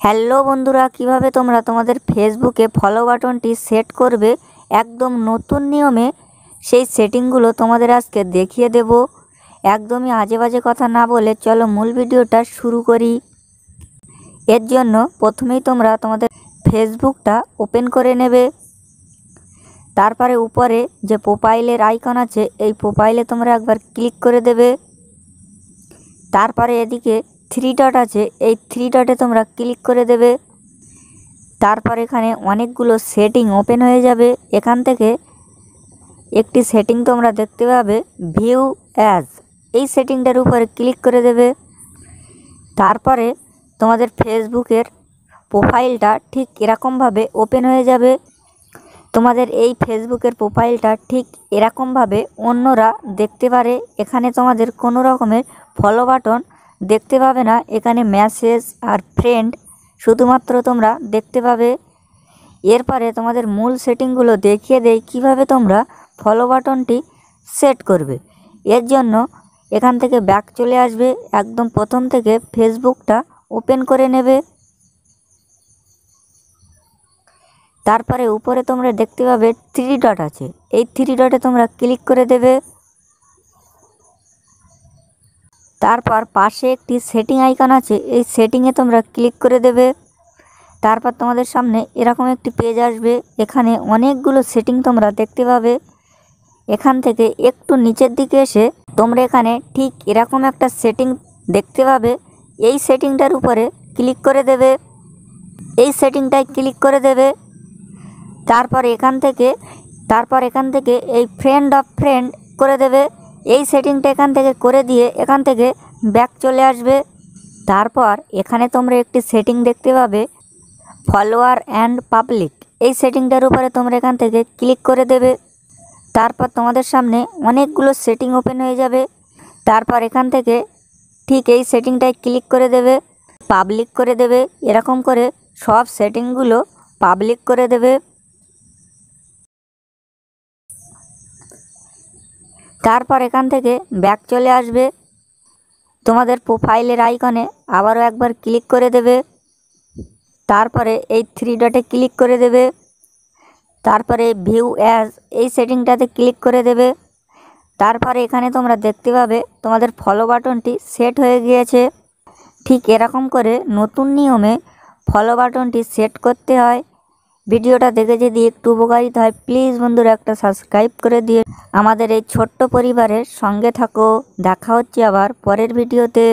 Hello বন্ধুরা, কিভাবে তোমরা তোমাদের ফেসবুকে ফলো বাটনটি সেট করবে একদম নতুন নিয়মে, সেই সেটিংগুলো তোমাদের আজকে দেখিয়ে দেব। একদমই আজে বাজে কথা না বলে চলো মূল ভিডিওটা শুরু করি। এর জন্য প্রথমেই তোমরা তোমাদের ফেসবুকটা ওপেন করে নেবে। তারপরে উপরে যে প্রোফাইলের আইকন আছে, এই প্রোফাইলে তোমরা একবার ক্লিক করে দেবে। তারপরে এদিকে থ্রি ডট আছে, এই থ্রি ডটে তোমরা ক্লিক করে দেবে। তারপর এখানে অনেকগুলো সেটিং ওপেন হয়ে যাবে। এখান থেকে একটি সেটিং তোমরা দেখতে পাবে, ভিউ অ্যাজ, এই সেটিংটার উপরে ক্লিক করে দেবে। তারপরে তোমাদের ফেসবুকের প্রোফাইলটা ঠিক এরকমভাবে ওপেন হয়ে যাবে। তোমাদের এই ফেসবুকের প্রোফাইলটা ঠিক এরকমভাবে অন্যরা দেখতে পারে। এখানে তোমাদের কোনো রকমের ফলো বাটন দেখতে পাবে না। এখানে মেসেজ আর ফ্রেন্ড শুধুমাত্র তোমরা দেখতে পাবে। এরপরে তোমাদের মূল সেটিংগুলো দেখিয়ে দেই কিভাবে তোমরা ফলো বাটনটি সেট করবে। এর জন্য এখান থেকে ব্যাক চলে আসবে, একদম প্রথম থেকে ফেসবুকটা ওপেন করে নেবে। তারপরে উপরে তোমরা দেখতে পাবে থ্রি ডট আছে, এই থ্রি ডটে তোমরা ক্লিক করে দেবে। তারপর পাশে একটি সেটিং আইকন আছে, এই সেটিংয়ে তোমরা ক্লিক করে দেবে। তারপর তোমাদের সামনে এরকম একটি পেজ আসবে। এখানে অনেকগুলো সেটিং তোমরা দেখতে পাবে। এখান থেকে একটু নিচের দিকে এসে তোমরা এখানে ঠিক এরকম একটা সেটিং দেখতে পাবে। এই সেটিংটার উপরে ক্লিক করে দেবে। এই সেটিংটায় ক্লিক করে দেবে। তারপর এখান থেকে এই ফ্রেন্ড অফ ফ্রেন্ড করে দেবে। এই সেটিংটা এখান থেকে করে দিয়ে এখান থেকে ব্যাক চলে আসবে। তারপর এখানে তোমরা একটি সেটিং দেখতে পাবে, ফলোয়ার অ্যান্ড পাবলিক, এই সেটিংটার উপরে তোমরা এখান থেকে ক্লিক করে দেবে। তারপর তোমাদের সামনে অনেকগুলো সেটিং ওপেন হয়ে যাবে। তারপর এখান থেকে ঠিক এই সেটিংটায় ক্লিক করে দেবে, পাবলিক করে দেবে। এরকম করে সব সেটিংগুলো পাবলিক করে দেবে। তারপর এখান থেকে ব্যাক চলে আসবে। তোমাদের প্রোফাইলের আইকনে আবারও একবার ক্লিক করে দেবে। তারপরে এই থ্রি ডটে ক্লিক করে দেবে। তারপরে ভিউ অ্যাজ, এই সেটিংটাতে ক্লিক করে দেবে। তারপরে এখানে তোমরা দেখতে পাবে তোমাদের ফলো বাটনটি সেট হয়ে গিয়েছে। ঠিক এরকম করে নতুন নিয়মে ফলো বাটনটি সেট করতে হয়। ভিডিওটা দেখে যদি একটু উপকারিত হয়, প্লিজ বন্ধুরা একটা সাবস্ক্রাইব করে দিয়ে আমাদের এই ছোট্ট পরিবারের সঙ্গে থাকো। দেখা হচ্ছে আবার পরের ভিডিওতে।